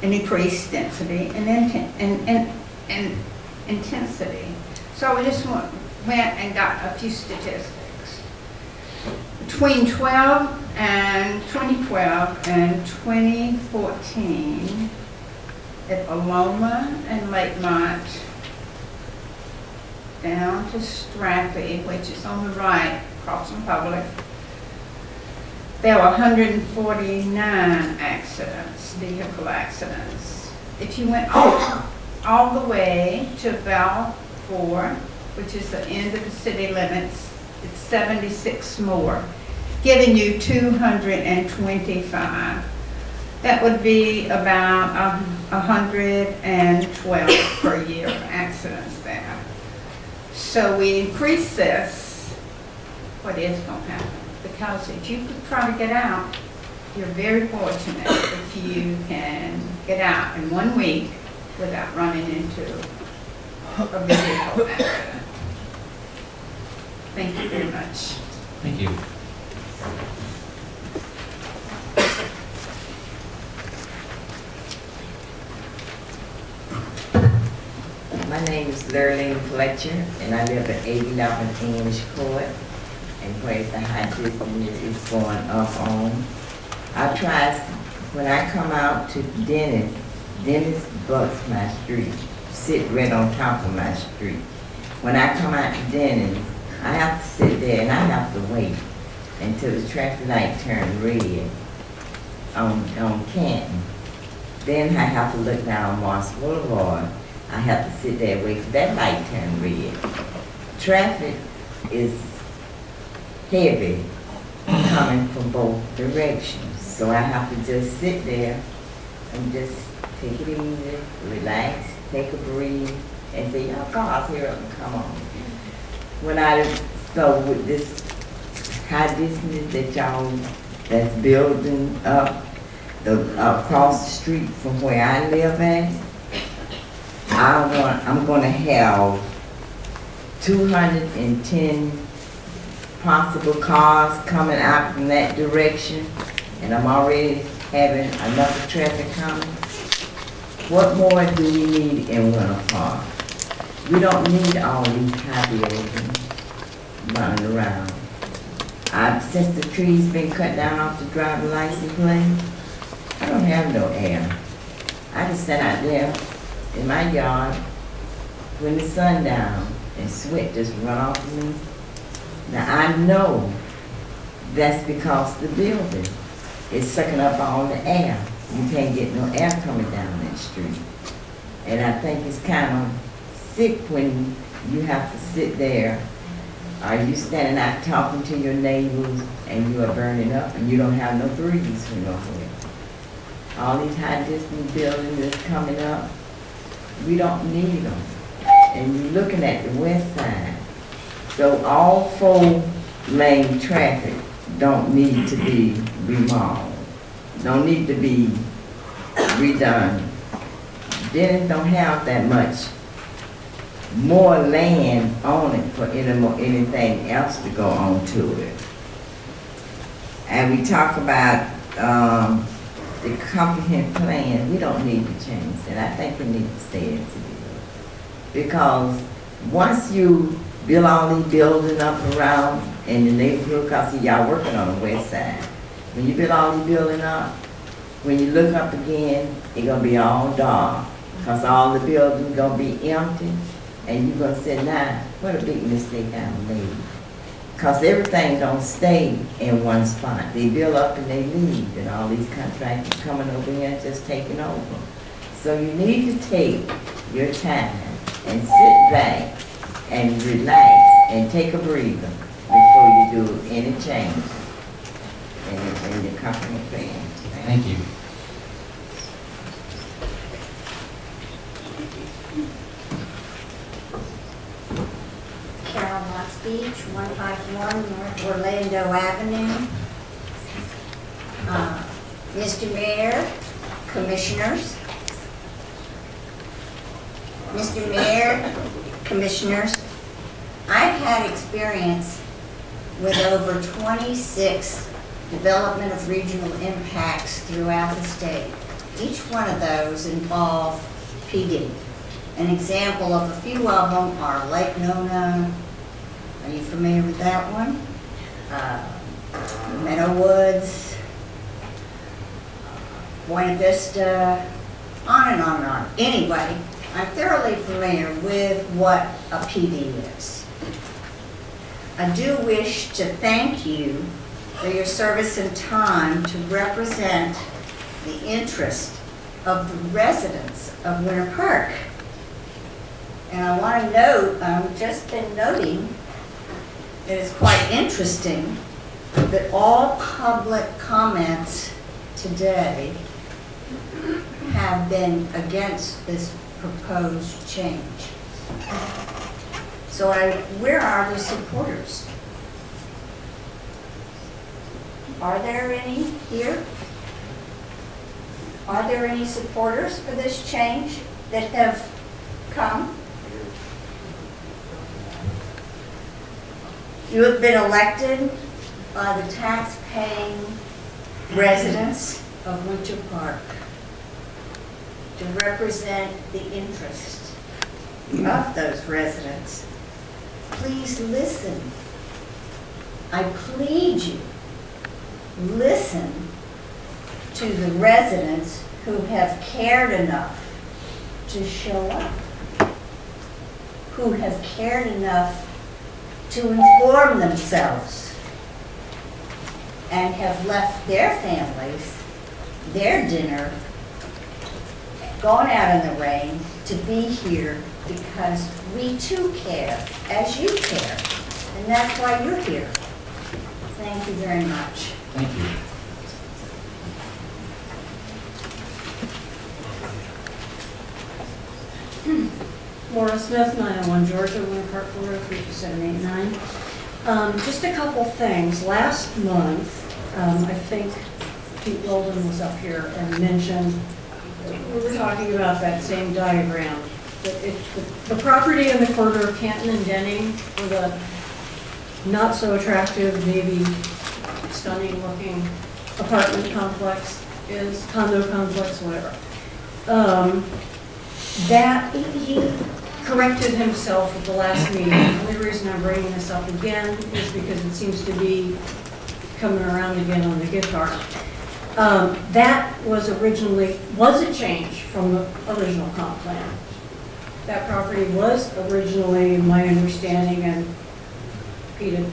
and increase density and intensity. So we just went and got a few statistics. Between 2012 and 2014, at Aloma and Lakemont, down to Strathie, which is on the right, crossing Public, there were 149 accidents, vehicle accidents. If you went all the way to Balfour, which is the end of the city limits, it's 76 more, giving you 225. That would be about 112 per year accidents there. So we increase this, what is going to happen? Because if you could try to get out, you're very fortunate if you can get out in 1 week without running into a vehicle accident. Thank you very much. Thank you. My name is Lurleen Fletcher, and I live at 811 English Court, and where the high distance is going up on. I try, when I come out to Dennis blocks my street, sit right on top of my street. When I come out to Dennis, I have to sit there and I have to wait until the traffic light turns red on Canton. Then I have to look down Moss Boulevard. I have to sit there and wait for that light to turn red. Traffic is heavy coming from both directions. So I have to just sit there and just take it easy, relax, take a breathe, and say, oh, cars here up and come on. So with this high distance that y'all, that's building up across the street from where I live at, I'm going to have 210 possible cars coming out from that direction, and I'm already having another traffic coming. What more do we need in Winter Park? We don't need all these high buildings running around. Since the trees been cut down off the driver's license plate, I don't have no air. I just sit out there in my yard when the sun down and sweat just run off of me. Now I know that's because the building is sucking up all the air. You can't get no air coming down that street. And I think it's kind of sick when you have to sit there. Are you standing out talking to your neighbors and you are burning up and you don't have no breeze from nowhere? All these high distance buildings that's coming up, we don't need them. And you're looking at the west side. So all 4-lane traffic don't need to be remodeled, don't need to be redone. Dennis don't have that much more land on it for anything else to go on to it. And we talk about the comprehensive plan. We don't need to change it. I think we need to stay as it is. Because once you build all these buildings up around in the neighborhood, because y'all working on the west side, when you build all these buildings up, When you look up again, it's gonna be all dark, cause all the buildings gonna be empty, and you're gonna say, nah, what a big mistake I made. Cause everything don't stay in one spot. They build up and they leave, and all these contractors coming over here and just taking over. So you need to take your time and sit back and relax and take a breather before you do any change in the company plan. Thank you. Carol Watts Beach, 151 North Orlando Avenue. Mr. Mayor, Commissioners. Mr. Mayor, Commissioners, I've had experience with over 26 development of regional impacts throughout the state. Each one of those involve PD. An example of a few of them are Lake Nona. Are you familiar with that one? Meadow Woods, Buena Vista, on and on and on. Anyway, I'm thoroughly familiar with what a PD is. I do wish to thank you for your service and time to represent the interest of the residents of Winter Park. And I want to note, I've just been noting that it's quite interesting that all public comments today have been against this proposed change. So where are the supporters? Are there any here? Are there any supporters for this change that have come? You have been elected by the tax-paying residents of Winter Park to represent the interest of those residents. Please listen. I plead you, listen to the residents who have cared enough to show up, who have cared enough to inform themselves, and have left their families, their dinner, gone out in the rain to be here because we too care, as you care, and that's why you're here. Thank you very much. Thank you. Laura Smith, 901 Georgia, Winter Park, Florida, 32789. Just a couple things. Last month, I think Pete Weldon was up here and mentioned, we were talking about that same diagram. The property in the corridor of Canton and Denning, with a not so attractive, maybe stunning looking apartment complex is, condo complex, whatever. That he corrected himself at the last meeting. The only reason I'm bringing this up again is because it seems to be coming around again on the guitar. That was a change from the original comp plan. That property was originally, my understanding, and Peter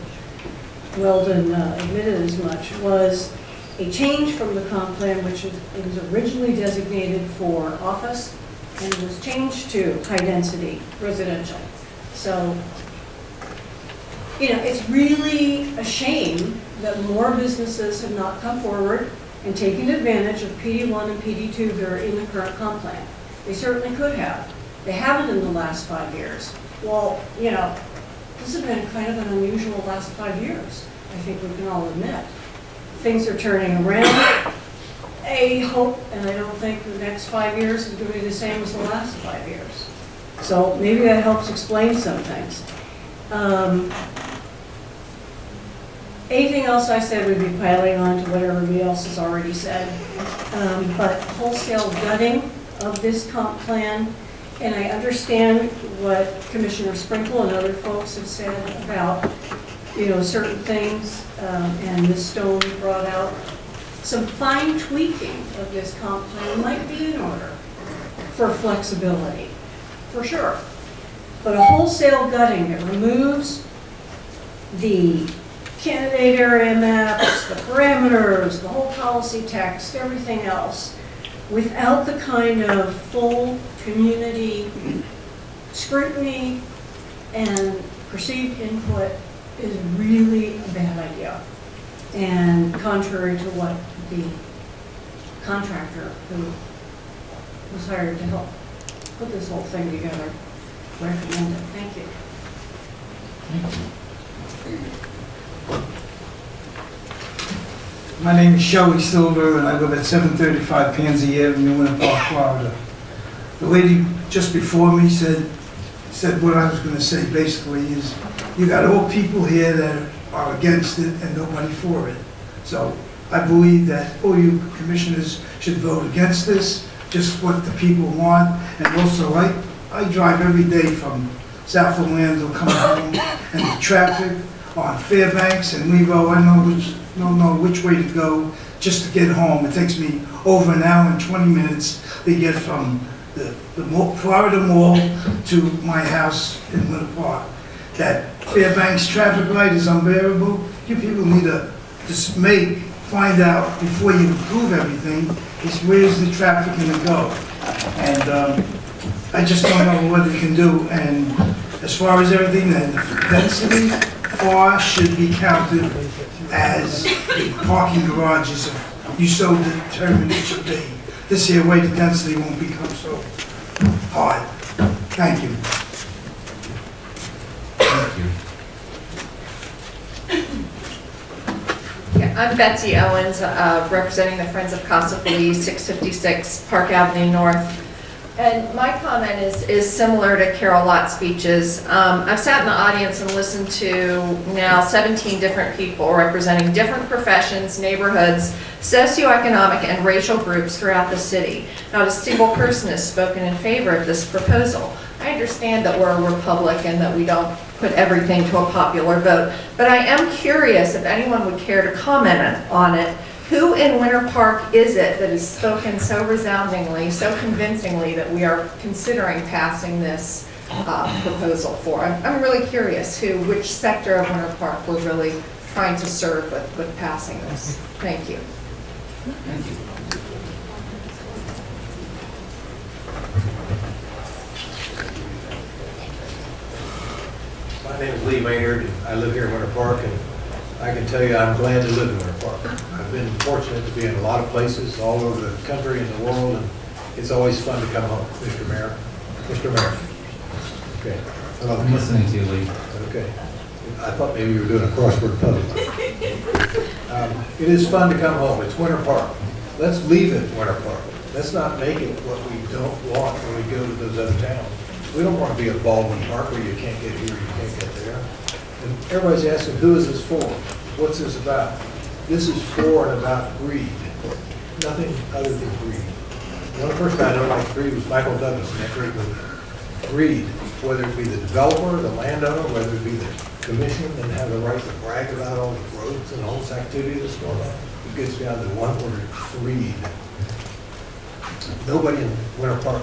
Weldon admitted as much, was a change from the comp plan, which it was originally designated for office, and it was changed to high-density residential. So, you know, it's really a shame that more businesses have not come forward and taken advantage of PD1 and PD2 that are in the current comp plan. They certainly could have. They haven't in the last 5 years. Well, you know, this has been kind of an unusual last 5 years, I think we can all admit. Things are turning around. I hope, and I don't think the next 5 years is going to be the same as the last 5 years. So maybe that helps explain some things. Anything else I said would be piling on to what everybody else has already said. But wholesale gutting of this comp plan, and I understand what Commissioner Sprinkle and other folks have said about, you know, certain things, and Ms. Stone brought out some fine tweaking of this comp plan might be in order for flexibility, for sure. But a wholesale gutting that removes the candidate area maps, the parameters, the whole policy text, everything else, without the kind of full community scrutiny and perceived input is really a bad idea. And contrary to what the contractor who was hired to help put this whole thing together recommended. Thank you. My name is Shelby Silver, and I live at 735 Pansy Avenue, Winter Park, Florida. The lady just before me said what I was going to say basically is, you got all people here that are against it and nobody for it. So I believe that all you commissioners should vote against this, just what the people want. And also, I drive every day from South Orlando coming home, and the traffic on Fairbanks and Levo, I don't know which way to go just to get home. It takes me over an hour and 20 minutes to get from the Florida Mall to my house in Winter Park. That Fairbanks traffic light is unbearable. You people need to just find out before you approve everything, is where's the traffic going to go? And I just don't know what they can do. And as far as everything, then the density FAR should be counted as the parking garages if you so determine it should be. This here way the density won't become so hard. Thank you. Yeah, I'm Betsy Owens, representing the Friends of Casa Feliz, 656 Park Avenue North. And my comment is similar to Carol Lott's speeches. I've sat in the audience and listened to now 17 different people representing different professions, neighborhoods, socioeconomic and racial groups throughout the city. Not a single person has spoken in favor of this proposal. I understand that we're a republic and that we don't put everything to a popular vote, but I am curious if anyone would care to comment on it. Who in Winter Park is it that has spoken so resoundingly, so convincingly that we are considering passing this proposal for? I'm really curious which sector of Winter Park we're really trying to serve with passing this. Thank you. Thank you. My name is Lee Maynard, and I live here in Winter Park, and I can tell you I'm glad to live in Winter Park. I've been fortunate to be in a lot of places all over the country and the world, and it's always fun to come home, Mr. Mayor. Mr. Mayor. Okay. Hello. I'm listening to you, Lee. Okay. I thought maybe you were doing a crossword puzzle. It is fun to come home. It's Winter Park. Let's leave it Winter Park. Let's not make it what we don't want when we go to those other towns. We don't want to be a Baldwin Park where you can't get here, you can't get there. And everybody's asking, who is this for? What's this about? This is for and about greed. Nothing other than greed. The only person I know like greed was Michael Douglas in that great movie. Greed, whether it be the developer, the landowner, whether it be the commission, and have the right to brag about all the roads and all this activity that's going on. It gets down to one word, greed. Nobody in Winter Park,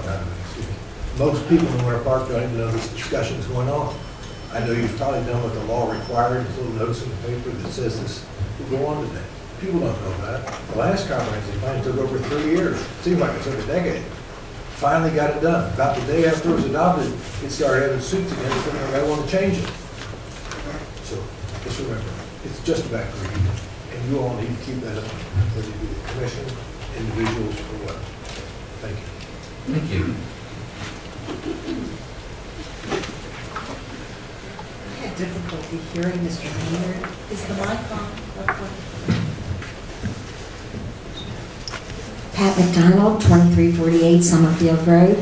most people in Winter Park don't even know this discussion's going on. I know you've probably done what the law required, there's a little notice in the paper that says this will go on today. People don't know that. The last comprehensive plan took over 3 years. It seemed like it took a decade. Finally got it done. About the day after it was adopted, it started having suits again because everybody wanted to change it. So just remember, it's just about greed. And you all need to keep that up, whether you be the commission, individuals, or what. Thank you. Thank you. I had difficulty hearing Mr. Maynard. Is the mic on? Pat McDonald, 2348 Summerfield Road.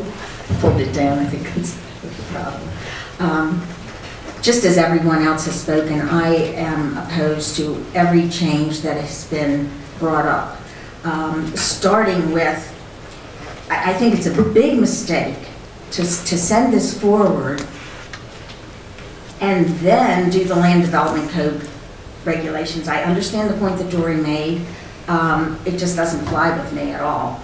Pulled it down, I think that's the problem. Just as everyone else has spoken, I am opposed to every change that has been brought up. Starting with, I think it's a big mistake to send this forward and then do the land development code regulations. I understand the point that Dory made. It just doesn't fly with me at all.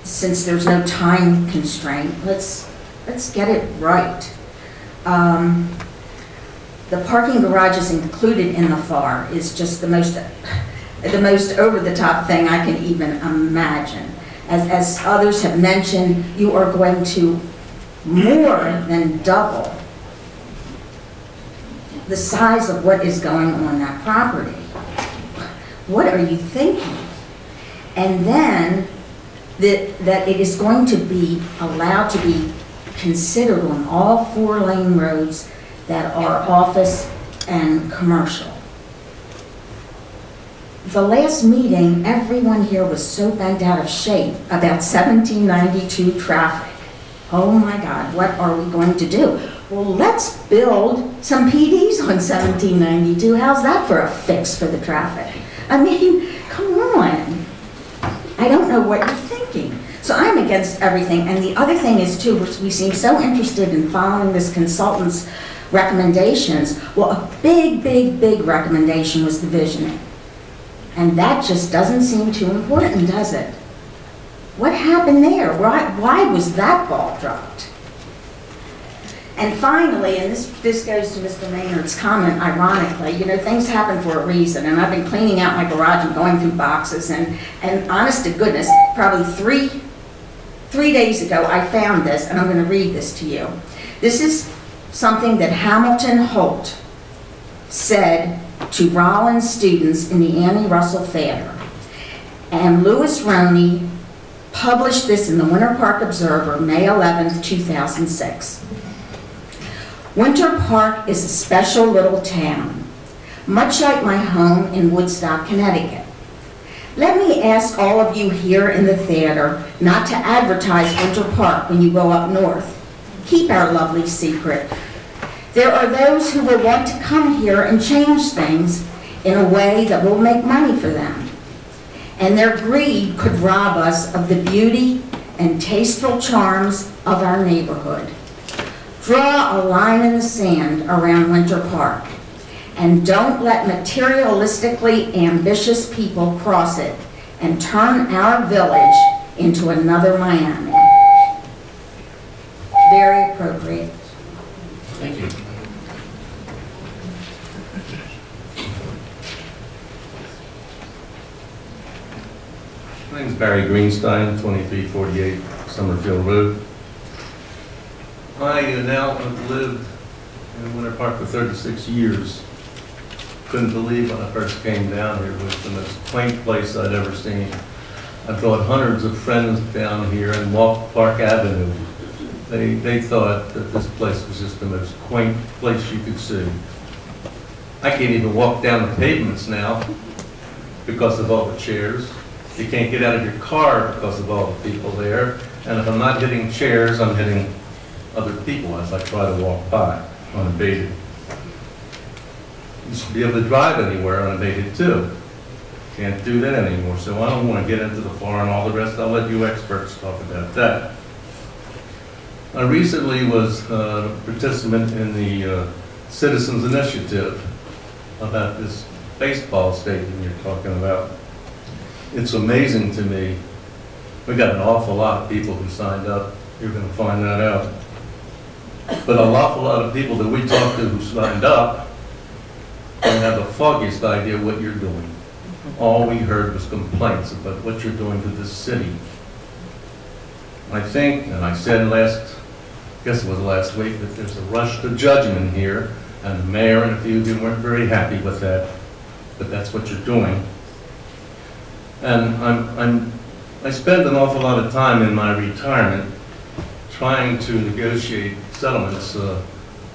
Since there's no time constraint, let's get it right. The parking garage is included in the FAR is just the most over-the-top thing I can even imagine. As others have mentioned, you are going to more than double the size of what is going on that property. What are you thinking? And then that it is going to be allowed to be considered on all 4-lane roads that are office and commercial. The last meeting, everyone here was so bent out of shape about 1792 traffic. Oh my God, what are we going to do? Well, let's build some PDs on 1792. How's that for a fix for the traffic? I mean, come on. I don't know what you're thinking. So I'm against everything. And the other thing is too, we seem so interested in following this consultant's recommendations. Well, a big, big, big recommendation was the visioning. And that just doesn't seem too important, does it? What happened there? Why was that ball dropped? And finally, and this goes to Mr. Maynard's comment, ironically, you know, things happen for a reason. And I've been cleaning out my garage and going through boxes. And honest to goodness, probably three days ago, I found this, and I'm going to read this to you. This is something that Hamilton Holt said to Rollins students in the Annie Russell Theater. And Louis Roney published this in the Winter Park Observer, May 11th, 2006. Winter Park is a special little town, much like my home in Woodstock, Connecticut. Let me ask all of you here in the theater not to advertise Winter Park when you go up north. Keep our lovely secret. There are those who will want to come here and change things in a way that will make money for them. And their greed could rob us of the beauty and tasteful charms of our neighborhood. Draw a line in the sand around Winter Park, and don't let materialistically ambitious people cross it and turn our village into another Miami. Very appropriate. Thank you. My name is Barry Greenstein, 2348 Summerfield Road. I now have lived in Winter Park for 36 years. Couldn't believe when I first came down here, it was the most quaint place I'd ever seen. I brought hundreds of friends down here and walked Park Avenue. They thought that this place was just the most quaint place you could see. I can't even walk down the pavements now because of all the chairs. You can't get out of your car because of all the people there. And if I'm not hitting chairs, I'm hitting other people as I try to walk by unabated. You should be able to drive anywhere unabated too. Can't do that anymore, so I don't want to get into the FAR and all the rest. I'll let you experts talk about that. I recently was a participant in the Citizens Initiative about this baseball stadium you're talking about. It's amazing to me. We got an awful lot of people who signed up. You're going to find that out. But an awful lot of people that we talked to who signed up don't have the foggiest idea what you're doing. All we heard was complaints about what you're doing to this city. I think, and I said I guess it was last week, that there's a rush to judgment here, and the mayor and a few of you weren't very happy with that, but that's what you're doing. And I spend an awful lot of time in my retirement trying to negotiate settlements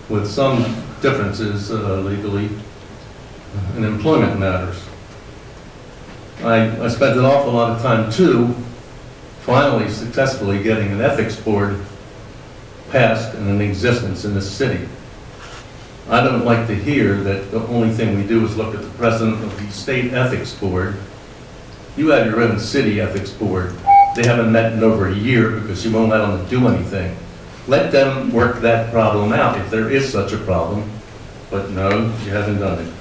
with some differences legally in employment matters. I spent an awful lot of time too finally successfully getting an ethics board passed and in existence in this city. I don't like to hear that the only thing we do is look at the president of the state ethics board. You have your own city ethics board. They haven't met in over a year because you won't let them do anything. Let them work that problem out if there is such a problem. But no, you haven't done it.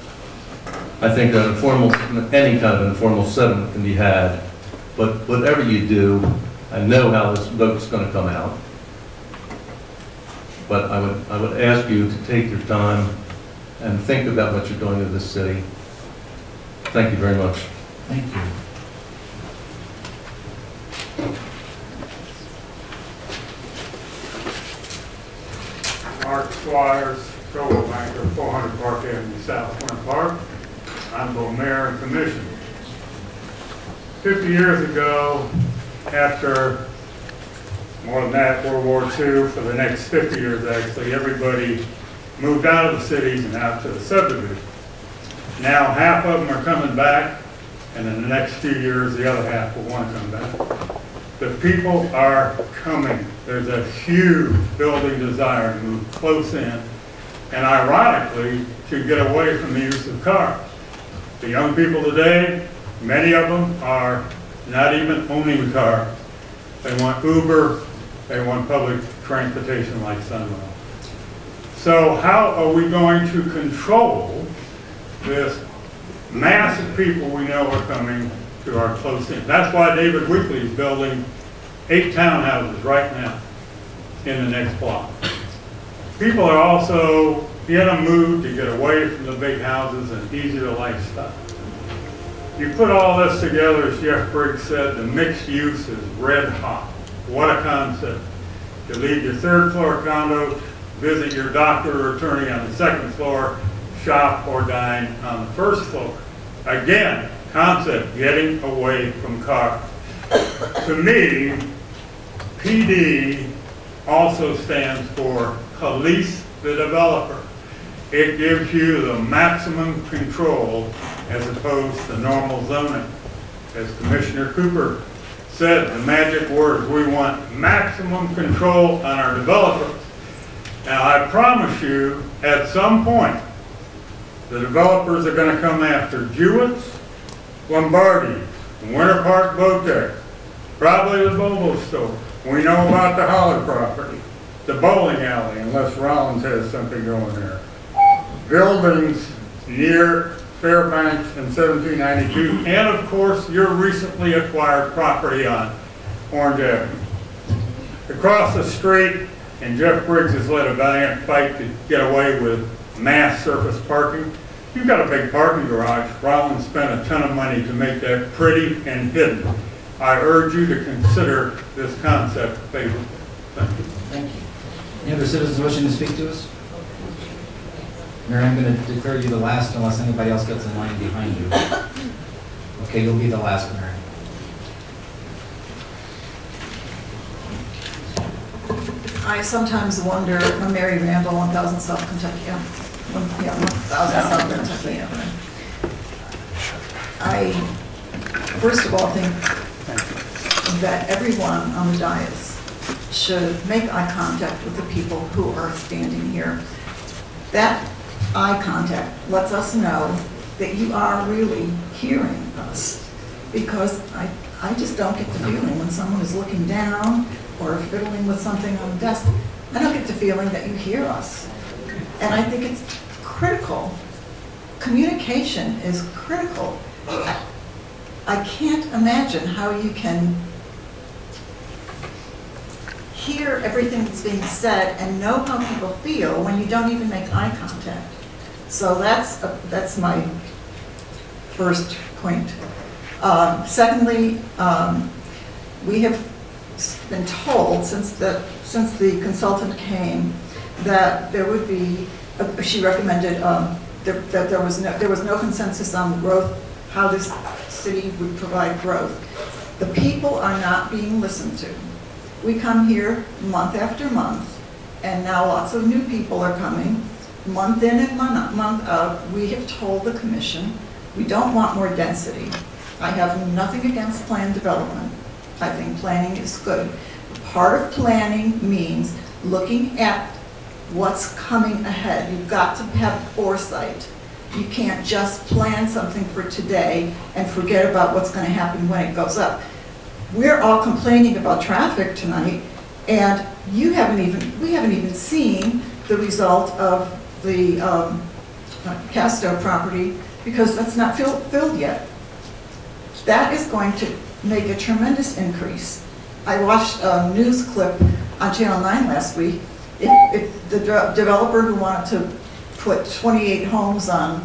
I think an informal, any kind of informal settlement can be had, but whatever you do, I know how this vote's going to come out. But I would ask you to take your time and think about what you're doing to this city. Thank you very much. Thank you. Mark Squires, Provo Banker, 400 Park Avenue South, Winter Park. I'm both mayor and commission. 50 years ago, after more than that, World War II, for the next 50 years actually, everybody moved out of the cities and out to the subdivisions. Now half of them are coming back, and in the next few years, the other half will want to come back. The people are coming. There's a huge building desire to move close in, and ironically, to get away from the use of cars. The young people today, many of them are not even owning a car. They want Uber, they want public transportation like Sunwell. So how are we going to control this mass of people we know are coming to our close in? That's why David Weekley is building 8 townhouses right now in the next block. People are also in a mood to get away from the big houses and easier lifestyle. You put all this together, as Jeff Briggs said, the mixed use is red hot. What a concept. You leave your 3rd floor condo, visit your doctor or attorney on the 2nd floor, shop or dine on the 1st floor. Again, concept, getting away from cars. To me, PD also stands for police the developer. It gives you the maximum control as opposed to normal zoning. As Commissioner Cooper said, the magic words, we want maximum control on our developers. Now I promise you, at some point, the developers are going to come after Jewett's, Lombardi's, Winter Park Botex, probably the Bobo store. We know about the Holly property, the bowling alley, unless Rollins has something going there. Buildings near Fairbanks in 1792, and of course your recently acquired property on Orange Avenue. Across the street, and Jeff Briggs has led a valiant fight to get away with mass surface parking. You've got a big parking garage. Rollins spent a ton of money to make that pretty and hidden. I urge you to consider this concept favorable. Thank you. Thank you. Any other citizens wishing to speak to us? Mary, I'm going to declare you the last unless anybody else gets in line behind you. Okay, you'll be the last, Mary. I sometimes wonder, I'm Mary Randall, 1000 South Kentucky Avenue. 1000 South Kentucky Avenue. I, first of all, think that everyone on the dais should make eye contact with the people who are standing here. That eye contact lets us know that you are really hearing us, because I just don't get the feeling when someone is looking down or fiddling with something on the desk, I don't get the feeling that you hear us. And I think it's critical. Communication is critical. I can't imagine how you can hear everything that's being said and know how people feel when you don't even make eye contact. So that's my first point. Secondly, we have been told since the consultant came that there would be, she recommended that there was no consensus on growth, how this city would provide growth. The people are not being listened to. We come here month after month, and now lots of new people are coming. Month in and month out, we have told the commission we don't want more density. I have nothing against planned development. I think planning is good. Part of planning means looking at what's coming ahead. You've got to have foresight. You can't just plan something for today and forget about what's going to happen when it goes up. We're all complaining about traffic tonight, and we haven't even seen the result of the Casto property, because that's not filled yet. That is going to make a tremendous increase. I watched a news clip on Channel 9 last week. If the developer who wanted to put 28 homes on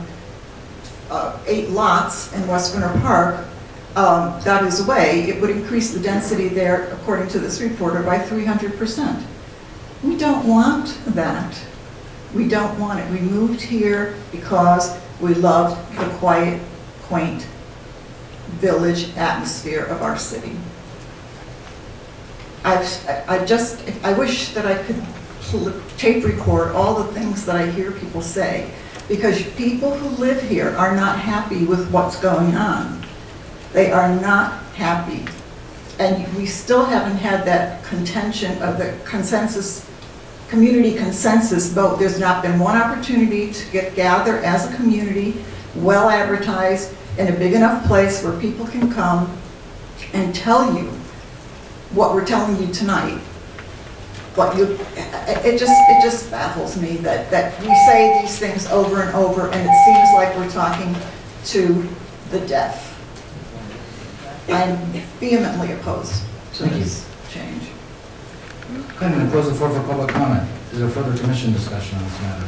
8 lots in West Winter Park got his way, it would increase the density there, according to this reporter, by 300%. We don't want that. We don't want it. We moved here because we loved the quiet, quaint village atmosphere of our city. I wish that I could tape record all the things that I hear people say, because people who live here are not happy with what's going on. They are not happy. And we still haven't had that contention of the consensus, community consensus vote. There's not been one opportunity to gather as a community, well advertised, in a big enough place where people can come and tell you what we're telling you tonight. It just baffles me that we say these things over and over, and it seems like we're talking to the deaf. I'm vehemently opposed to this change. I'm going to close the floor for public comment. Is there further commission discussion on this matter?